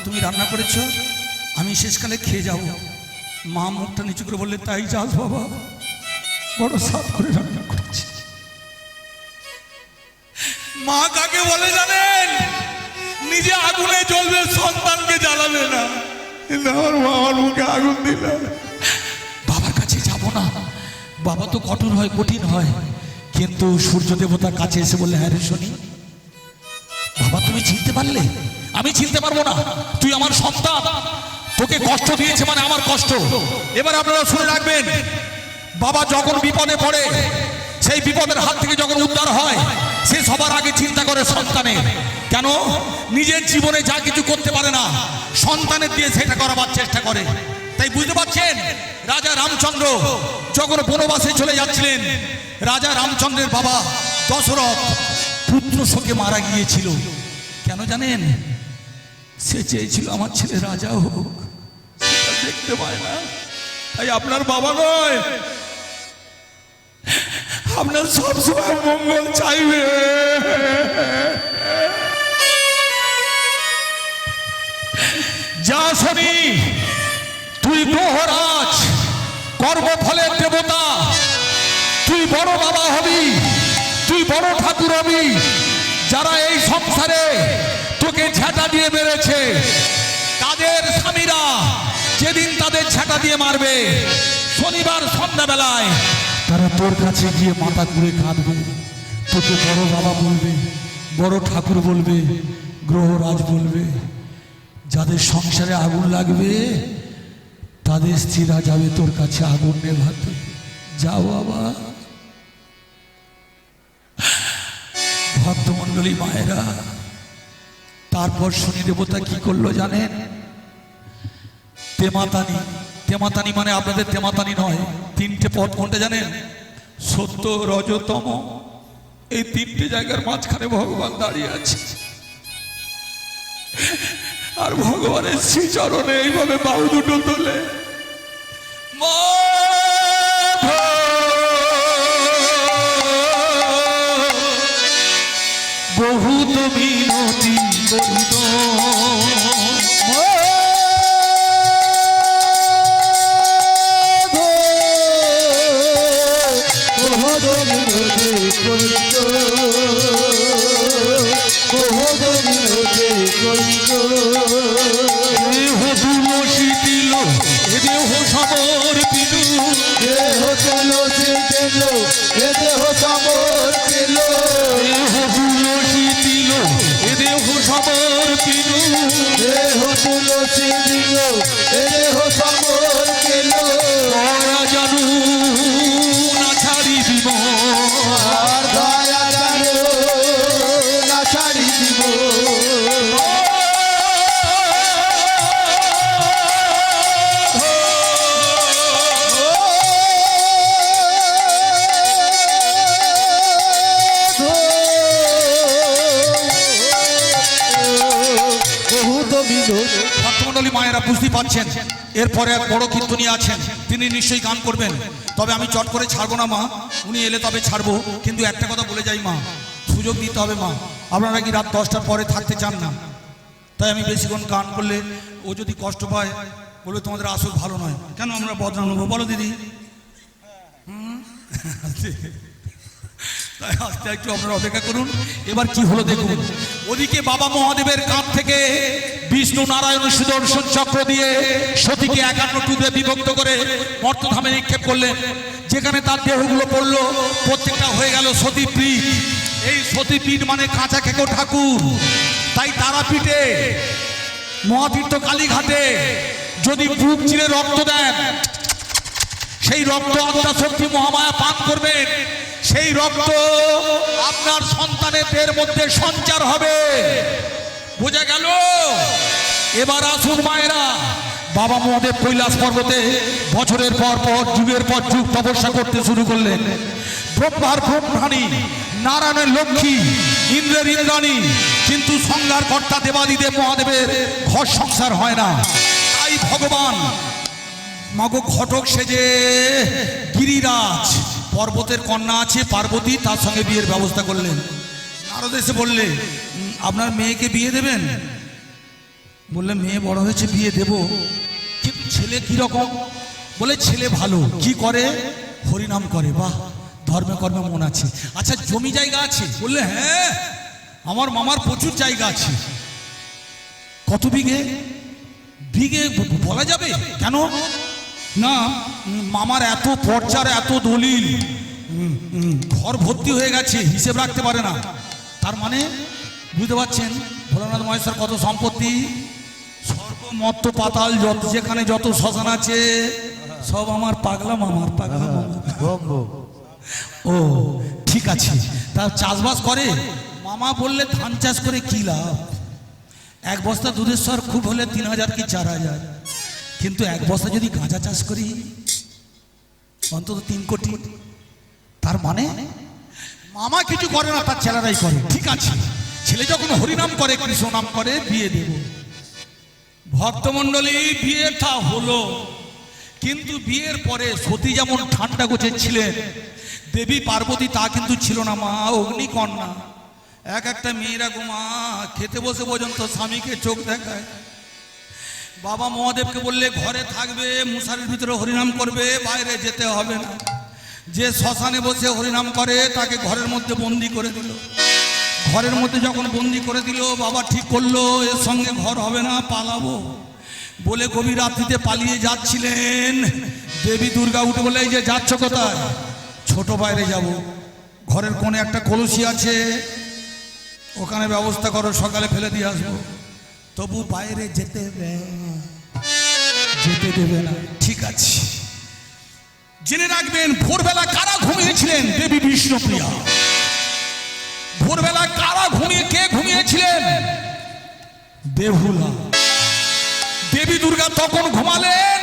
তুমি রান্না করেছ, আমি শেষকালে খেয়ে যাব। মা মুখটা নিচু করে বললে, তাই যাস বাবা, বড় সাফ করে রান্না করেছি। মা কাকে বলে জানেন? নিজে আগুনে জ্বলবে, সন্তানকে জ্বালাবে না। কিন্তু আমার মা আমার মুখে আগুন দিল। বাবার কাছে যাব না, বাবা তো কঠোর হয়, কঠিন হয়। কিন্তু সূর্য দেবতার কাছে এসে বললে, হ্যাঁ রে শনি, বাবা তুমি চিনতে পারলে? আমি চিনতে পারবো না, তুই আমার সন্তান, তোকে কষ্ট দিয়েছে মানে আমার কষ্ট। এবার আপনারা শুনে রাখবেন, বাবা যখন বিপদে পড়ে, সেই বিপদের হাত থেকে যখন উদ্ধার হয়, সে সবার আগে চিন্তা করে সন্তানের। কেন? নিজের জীবনে যা কিছু করতে পারে না, সন্তানের দিয়ে সেটা করাবার চেষ্টা করে। তাই বুঝতে পারছেন, রাজা রামচন্দ্র যখন বনবাসে চলে যাচ্ছিলেন, রাজা রামচন্দ্রের বাবা দশরথ পুত্র শোকে মারা গিয়েছিল। কেন জানেন? সে চেয়েছিল আমার ছেলে রাজা হোক, সেটা দেখতে পায় না। তাই আপনার বাবা নয়, আপনার সবসময় মঙ্গল চাইবে। যা শনি, তুই গ্রহরাজ, কর্মফলের দেবতা, তুই বড় বাবা হবি, তুই বড় ঠাকুর হবি। যারা এই সংসারে তোকে ঝাঁটা দিয়ে মেরেছে, তাদের স্বামীরা যেদিন তাদের ঝাঁটা দিয়ে মারবে, শনিবার সন্ধ্যাবেলায় তারা তোর কাছে গিয়ে মাথা ঘুরে কাঁদবে, তোকে বড় বাবা বলবে, বড় ঠাকুর বলবে, গ্রহরাজ বলবে। যাদের সংসারে আগুন লাগবে, তাদের স্ত্রীরা যাবে তোর কাছে আগুন নেভাতে। যাও বাবা। ভক্তমণ্ডলী মায়েরা, তারপর শনি দেবতা কি করলো জানেন? তেমাতানি। তেমাতানি মানে আপনাদের তেমাতানি নয়, তিনটে পথ। কোনটা জানেন? সত্য, রজতম। এই তিনটে জায়গার মাঝখানে ভগবান দাঁড়িয়ে আছে, আর ভগবানের শ্রীচরণে এইভাবে বাহু দুটো তোলে, বহুত মিনতি করিত, তুলসী দিল এ দেহ সমর্পিত, দেহ তুলসী দিল এ দেহ সমর্পিত, তুলসী দিল এ দেহ সমর্পিত, দেহ তুলসী দিল এ দেহ সমর্পিত। দয়া জানু না ছাড়ি দিব, দয়া জানু না ছাড়ি দিব। ভক্তমণ্ডলী মায়েরা, বুঝতে পারছেন, এরপরে এক বড় কীর্তনী আছেন, তিনি নিশ্চয়ই গান করবেন। তবে আমি চট করে ছাড়বো না মা, উনি এলে তবে ছাড়বো। কিন্তু একটা কথা বলে যাই মা, সুযোগ দিতে হবে মা। আপনারা কি রাত 10টার পরে থাকতে চান না? তাই আমি বেশিক্ষণ গান করলে ও যদি কষ্ট পায়, বলবে তোমাদের আসল ভালো নয়। কেন আমরা বদনাম নেবো বলো দিদি? তাই আস্তে একটু আপনারা অপেক্ষা করুন। এবার কি হলো দেখুন। ওদিকে বাবা মহাদেবের কাঁধ থেকে বিষ্ণু নারায়ণ সুদর্শন চক্র দিয়ে সতীকে 51 টুকরে বিভক্ত করে মর্তধামে নিক্ষেপ করলেন। যেখানে তার দেহগুলো পড়লো, প্রত্যেকটা হয়ে গেল সতীপীঠ। এই সতীপীঠ মানে কাঁচা খেকো ঠাকুর। তাই তারাপীঠে, মহাতীর্থ কালীঘাটে যদি বুক চিরে রক্ত দেন, সেই রক্ত আত্মা শক্তি মহামায়া পান করবেন, সেই রক্ত আপনার সন্তানের দেহের মধ্যে সঞ্চার হবে। বোঝা গেল? এবার আসুন মায়েরা, বাবা মহাদেব কৈলাস পর্বতে বছরের পর পর, যুগের পর যুগ তপস্যা করতে শুরু করলেন। ব্রহ্মার ব্রহ্মাণী, নারায়ণের লক্ষ্মী, ইন্দ্রের ইন্দ্রাণী, কিন্তু সংজ্ঞার কর্তা দেবাদিদেব মহাদেবের ঘর সংসার হয় না। তাই ভগবান মাগো ঘটক সেজে গিরিরাজ, পর্বতের কন্যা আছে পার্বতী, তার সঙ্গে বিয়ের ব্যবস্থা করলেন। নারদ এসে বললে, আপনার মেয়েকে বিয়ে দেবেন? বললে মেয়ে বড় হয়েছে, বিয়ে দেব, কিন্তু ছেলে কি রকম? বলে ছেলে ভালো, কি করে? হরিনাম করে। বাহ, ধর্মে কর্মে মন আছে। আচ্ছা জমি জায়গা আছে? বললে হ্যাঁ, আমার মামার প্রচুর জায়গা আছে। কত বিঘে? বিঘে বলা যাবে কেন? না, মামার এত পর্চার, এত দলিল, ঘর ভর্তি হয়ে গেছে, হিসেব রাখতে পারে না। তার মানে বুঝতে পারছেন ভোলানাথ মহেশ্বর কত সম্পত্তি? সর্বমত্ত পাতাল যত, যেখানে যত শ্মশান আছে সব আমার পাগলা মামার, পাগলা মামা। ও ঠিক আছে, তা চাষবাস করে? মামা বললে ধান চাষ করে কি লাভ? এক বস্তা দুধের স্বর খুব হলে 3000 কি 4000, কিন্তু এক বস্তা যদি গাঁজা চাষ করি অন্তত 3 কোটি। তার মানে মামা কিছু করে না, তার ছেলেরাই করে। ঠিক আছে, ছেলে যখন হরিনাম করে, কৃষ্ণ নাম করে, বিয়ে দেব। ভক্তমণ্ডলী, বিয়েটা হলো, কিন্তু বিয়ের পরে সতী যেমন ঠান্ডা গোছের ছিলেন, দেবী পার্বতী তা কিন্তু ছিল না। মা অগ্নিকন্যা। এক একটা মেয়েরা গোমা খেতে বসে পর্যন্ত স্বামীকে চোখ দেখায়। বাবা মহাদেবকে বললে ঘরে থাকবে, মশারির ভিতরে হরিনাম করবে, বাইরে যেতে হবে না। যে শ্মশানে বসে হরিনাম করে তাকে ঘরের মধ্যে বন্দি করে দিল। ঘরের মধ্যে যখন বন্দি করে দিল, বাবা ঠিক করলো এর সঙ্গে ঘর হবে না, পালাবো বলে গভীর রাত্রিতে পালিয়ে যাচ্ছিলেন। দেবী দুর্গা উঠে বলে, এই যে যাচ্ছ কোথায়? ছোট বাইরে যাব, ঘরের কোণে একটা কলসি আছে, ওখানে ব্যবস্থা করো, সকালে ফেলে দিয়ে আসবো। তবু বাইরে যেতে দেবে না। ঠিক আছে, জেনে রাখবেন ভোরবেলা কারা ঘুমিয়েছিলেন? দেবী বিষ্ণুপ্রিয়া। ভোরবেলা কারা কে ঘুমিয়েছিলেন? বেহুলা। দেবী দুর্গা তখন ঘুমালেন,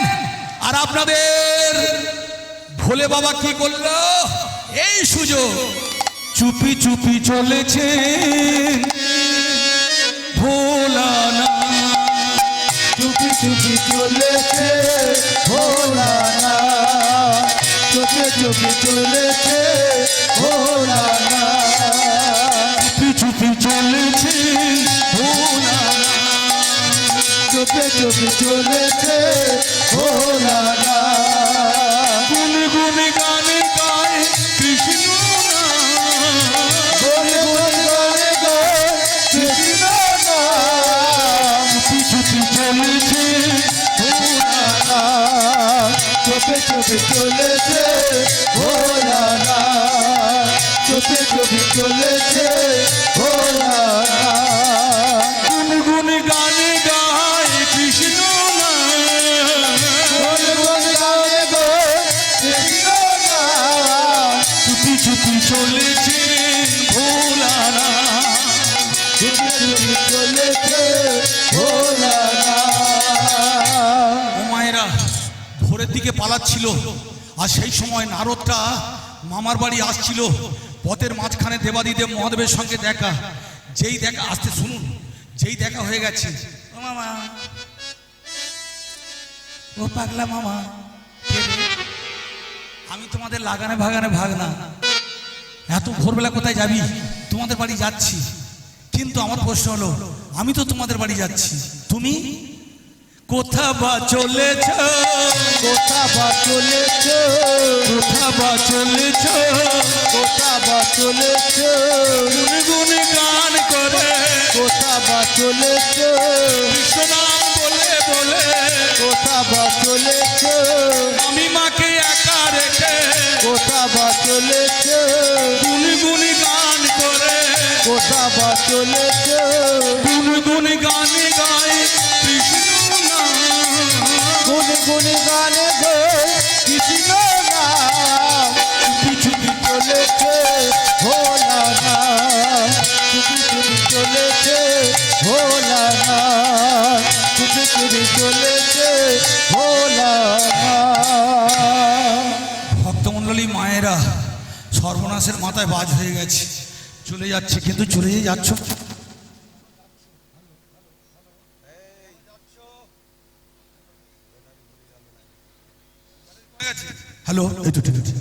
আর আপনাদের ভোলে বাবা কি করলো? এই সুযোগ চুপি চুপি চলেছে ভোলানাথ, চুপি চুপি চলেছে ভোলানাথ, চুপি চুপি চলেছে ভোলানাথ, চুপি চুপি চলেছে ভোলানাথ, চুপি চুপি চলেছে ভোলানাথ। গুন গুন গানে গায় কৃষ্ণ নাম, গুনে গুনে গানে গায় কৃষ্ণ নাম, চুপি চুপি চলেছে ভোলানাথ, চুপি চুপি চলেছে ভোলানাথ, চুপি চুপি চলেছে ভোলানাথ। গুন গুন গানে গায় কৃষ্ণ নাম, গুনে গুনে গানে গায় কৃষ্ণ নাম, চুপি চুপি চলেছে ভোলানাথ। চুপি চুপি চলেছে ভোলানাথ। ও মায়েরা ভোরের দিকে পালাচ্ছিল, আর সেই সময় নারদটা মামার বাড়ি আসছিল। পথের মাঝখানে দেবাদিদেব মহাদেবের সঙ্গে দেখা। যেই দেখা, আসতে শুনুন, যেই দেখা হয়ে গেছে, ও মামা, ও পাগলা মামা, কে রে? আমি তোমাদের লাগানে ভাগানে ভাগনা। এত ভোরবেলা কোথায় যাবি? তোমাদের বাড়ি যাচ্ছি, কিন্তু আমার প্রশ্ন হলো, আমি তো তোমাদের বাড়ি যাচ্ছি, তুমি কোথা বা চলেছ? কোথা বা চলেছ, কোথা বা চলেছ? কোথা বা চলেছ, গুনগুন গান করে কোথা বা চলেছ, কৃষ্ণ নাম বলে বলে কোথা বা চলেছ, আমি মাকে একা রেখে কোথা বা চলেছ, গুনগুন গান করে কোথা বা চলেছ, গুনগুন গানে গায় কৃষ্ণ নাম, গুনে গুনে গানে গো কৃষ্ণ নাম, চুপি চুপি চলেছে ভোলানাথ, চুপি চুপি চলেছে ভোলানাথ, চুপি চুপি চলেছে ভোলানাথ। ভক্তমণ্ডলী মায়েরা, সর্বনাশের মাথায় বাজ হয়ে গেছে, চলে যাচ্ছে, কিন্তু চলে যাচ্ছ হ্যালো, এই তো ঠিক আছে,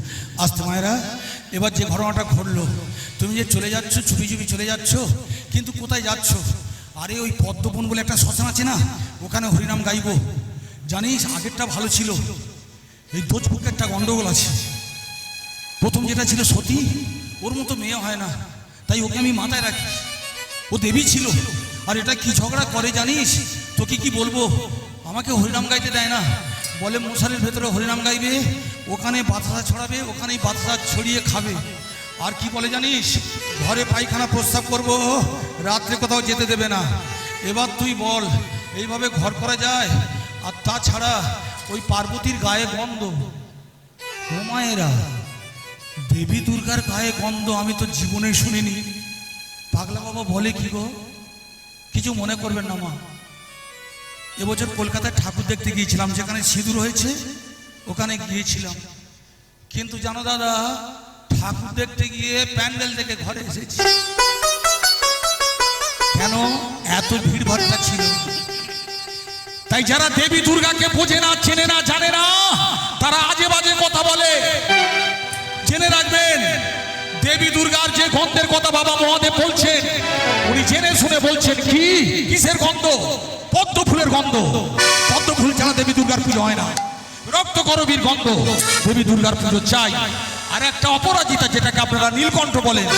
আসতে মায়েরা। এবার যে ঘটনাটা ঘটলো, তুমি যে চলে যাচ্ছ, চুপি চুপি চলে যাচ্ছ, কিন্তু কোথায় যাচ্ছ? আরে ওই পদ্মবন বলে একটা শ্মশান আছে না, ওখানে হরিনাম গাইবো। জানিস আগেরটা ভালো ছিল, এই দোজপুকে একটা গন্ডগোল আছে। প্রথম যেটা ছিল সতী, ওর মতো মেয়ে হয় না, তাই ওকে আমি মাথায় রাখি। ও দেবী ছিল। আর এটা কি ঝগড়া করে জানিস? তোকে কি বলবো, আমাকে হরিনাম গাইতে দেয় না, বলে মশারির ভেতরে হরিনাম গাইবে, ওখানে বাতাসা ছড়াবে, ওখানেই বাতাসা ছড়িয়ে খাবে। আর কি বলে জানিস, ঘরে পায়খানা প্রস্রাব করব, রাত্রে কোথাও যেতে দেবে না। এবার তুই বল, এইভাবে ঘর করা যায়? আর তাছাড়া ওই পার্বতীর গায়ে গন্ধ, ও মায়েরা, দেবী দুর্গার গায়ে গন্ধ আমি তো জীবনে শুনিনি। পাগলা বাবা বলে কি গো, কিছু মনে করবেন না মা। এবছর কলকাতায় ঠাকুর দেখতে গিয়েছিলাম, যেখানে সিঁদুর হয়েছে ওখানে গিয়েছিলাম। কিন্তু জানো দাদা, ঠাকুর দেখতে গিয়ে প্যান্ডেল থেকে ঘরে এসেছি। কেন? এত ভিড় ভাট্টা ছিল। তাই যারা দেবী দুর্গাকে বোঝে না, চেনে না, জানে না, তারা আজে বাজে কথা বলে। জেনে রাখবেন, দেবী দুর্গার যে গন্ধের কথা বাবা মহাদেব বলছেন, উনি জেনে শুনে বলছেন। কি কিসের গন্ধ? পদ্ম ফুলের গন্ধ। পদ্ম ফুল ছাড়া দেবী দুর্গার পুজো হয় না। রক্তকরবীর গন্ধ, দেবী দুর্গার পুজো চাই। আর একটা অপরাজিতা, যেটাকে আপনারা নীলকণ্ঠ বলেন,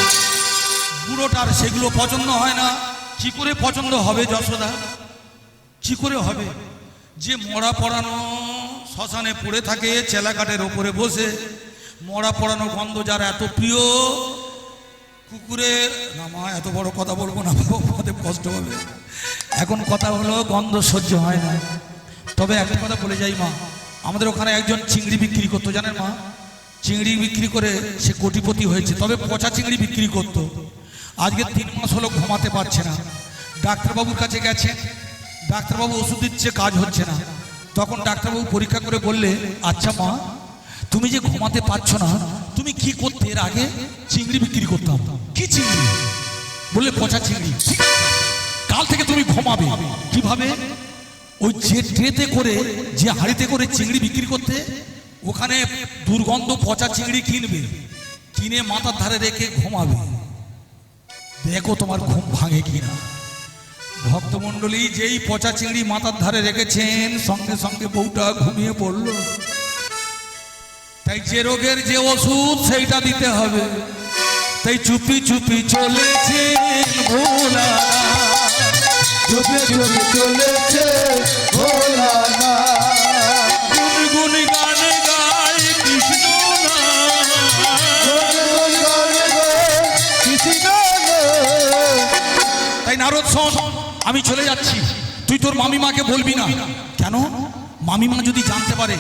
বুড়োটার সেগুলো পছন্দ হয় না। কি করে পছন্দ হবে যশোদা? কি করে হবে? যে মরা পড়ানো শ্মশানে পড়ে থাকে চেলাকাটের ওপরে বসে, মরা পড়ানো গন্ধ যার এত প্রিয়, কুকুরের না মা, এত বড় কথা বলবো না, বাবা কষ্ট হবে। এখন কথা হলো গন্ধ সহ্য হয় না। তবে একটা কথা বলে যাই মা, আমাদের ওখানে একজন চিংড়ি বিক্রি করতো, জানেন মা? চিংড়ি বিক্রি করে সে কোটিপতি হয়েছে। তবে পচা চিংড়ি বিক্রি করতো। আজকে 3 মাস হলো ঘুমাতে পারছে না। ডাক্তারবাবুর কাছে গেছে, ডাক্তারবাবু ওষুধ দিচ্ছে, কাজ হচ্ছে না। তখন ডাক্তারবাবু পরীক্ষা করে বললে, আচ্ছা মা, তুমি যে ঘুমাতে পারছো না, তুমি কি করতে? এর আগে চিংড়ি বিক্রি করতাম। কি চিংড়ি? বললে পচা চিংড়ি। কাল থেকে তুমি ঘুমাবে। কিভাবে? ওই যে ট্রেতে করে, যে হাঁড়িতে করে চিংড়ি বিক্রি করতে, ওখানে দুর্গন্ধ পচা চিংড়ি কিনবে, কিনে মাথার ধারে রেখে ঘুমাবে। দেখো তোমার ঘুম ভাঙে কিনা। ভক্তমণ্ডলী, যেই পচা চিংড়ি মাথার ধারে রেখেছেন, সঙ্গে সঙ্গে বউটা ঘুমিয়ে পড়ল। তাই যে রোগের যে ওষুধ, সেইটা দিতে হবে। তাই চুপি চুপি চলেছে ভোলা, চুপি চুপি চলেছে ভোলা না, গুনগুন গানে গায় কৃষ্ণ নাম, গুনগুন গানে গায় কৃষ্ণ নাম। তাই নারদ শোন, আমি চলে যাচ্ছি, তুই তোর মামিমাকে বলবি না। কেন? মামিমা যদি জানতে পারে,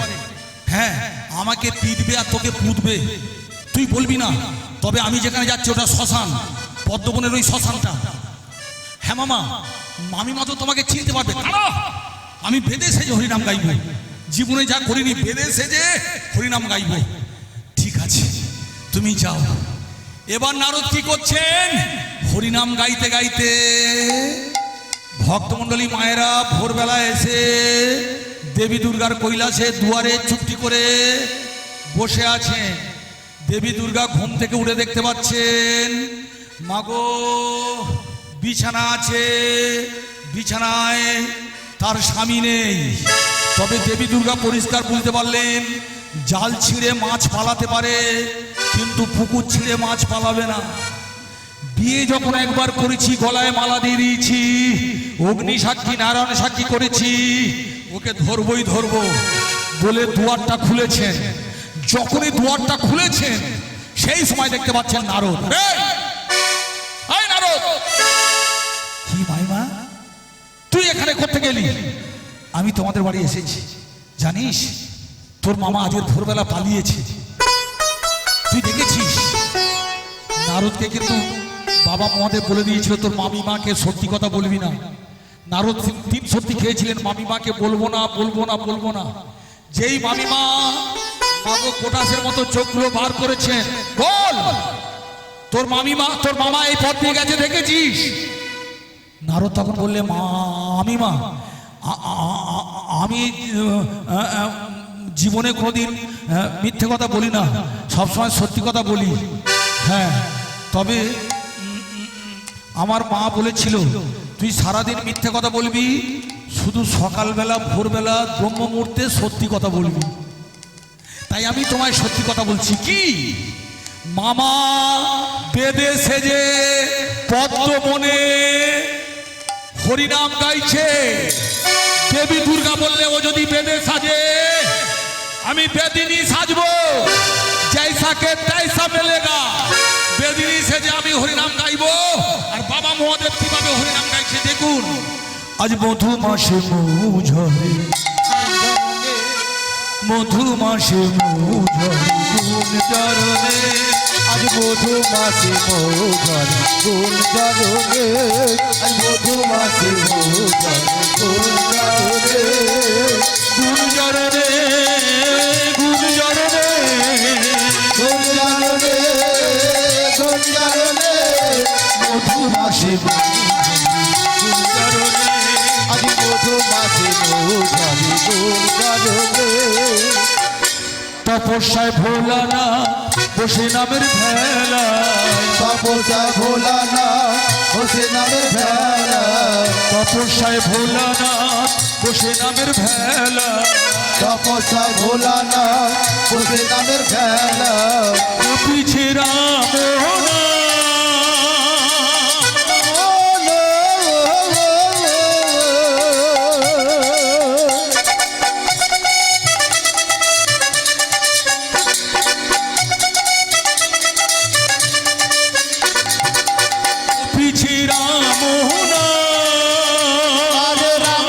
হ্যাঁ, আমাকে পিটবে আর তোকে পুঁতবে। তুই বলবি না। তবে আমি যেখানে যাচ্ছি ওটা শ্মশান, পদ্মবনের ওই শ্মশানটা। হ্যাঁ মামা, মামিমা তো তোমাকে চিনতে পারবে। আমি বেদে সেজে হরিনাম গাইব, জীবনে যা করিনি, বেদে সেজে হরিনাম গাইব। ঠিক আছে, তুমি যাও। এবার নারদ কি করছেন? হরিনাম গাইতে গাইতে ভক্তমণ্ডলী মায়েরা ভোরবেলা এসে দেবী দুর্গার কৈলাসে দুয়ারে চুপটি করে বসে আছেন। দেবী দুর্গা ঘুম থেকে উঠে দেখতে পাচ্ছেন, মাগো বিছানা আছে, বিছানায় তার স্বামী নেই। তবে দেবী দুর্গা পরিষ্কার বুঝতে পারলেন, জাল ছিঁড়ে মাছ পালাতে পারে, কিন্তু পুকুর ছিঁড়ে মাছ পালাবে না। বিয়ে যখন একবার করেছি, গলায় মালা দিয়ে দিয়েছি, অগ্নি সাক্ষী নারায়ণ সাক্ষী করেছি, ওকে ধরবই ধরবো বলে দুয়ারটা খুলেছেন। যখনই দুয়ারটা খুলেছেন, সেই সময় দেখতে পাচ্ছেন নারদ। এই নারদ, কি মাইমা, তুই এখানে করতে গেলি? আমি তোমাদের বাড়ি এসেছি, জানিস তোর মামা আজকের ভোরবেলা পালিয়েছে। তুই দেখেছিস? নারদকে কিন্তু বাবা মহাদেব বলে দিয়েছিল, তোর মামিমাকে সত্যি কথা বলবি না। নারদ 3 সত্যি খেয়েছিলেন, মামিমাকে বলবো না, বলবো না, বলবো না। যেই মামিমা মাগো কোটাসের মতো চোখগুলো বার করেছেন, বল তোর মামিমা, তোর মামা এই পথ দিয়ে গেছে, দেখেছিস? নারদ তখন বললে, মামিমা, আমি জীবনে কোনোদিন মিথ্যে কথা বলি না, সবসময় সত্যি কথা বলি। হ্যাঁ, তবে আমার মা বলেছিল তুই সারাদিন মিথ্যে কথা বলবি, শুধু সকালবেলা ভোরবেলা ব্রহ্ম মুহূর্তে সত্যি কথা বলবি। তাই আমি তোমায় সত্যি কথা বলছি, কি মামা বেদে সেজে পদ্ম মনে হরিনাম গাইছে। দেবী দুর্গা বললে ও যদি বেদে সাজে, আমি বেদিনী সাজবো, জৈসাকে তৈসা মেলেগা। বেদিনী সেজে আমি হরিনাম গাইবো। আর বাবা মহাদেব কিভাবে হরিনাম গাইছে দেখুন। আজ মধু মাসে মৌ ঝরে, মধু মাসে মৌ ঝরে গুণ চরণে। আজ মধু মাসে মৌ ঝরে গুণ চরণে। আজ মধু মাসে মৌ ঝরে গুণ চরণে। গুণ চরণে, গুণ চরণে, গুণ চরণে, গুণ চরণে। মধু মাসে মৌ গুণ চরণে। আজ মধু মাসে মৌ ঝরে গুণ চরণে। তপস্যায় ভোলা না বসে নামের ভেলা। তপস্যায় ভোলা না বসে নামের ভেলা। তপস্যায় ভোলা না বসে নামের ভেলা। তপস্যায় ভোলা না বসে নামের ভেলা। পিছে রাম পিছে রাম আরে রাম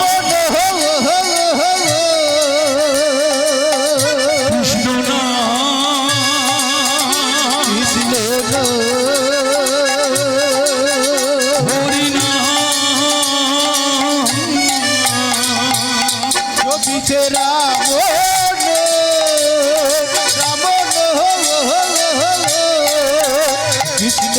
কৃষ্ণ না কৃষ্ণ হরি না পিছে রাম রাম কৃষ্ণ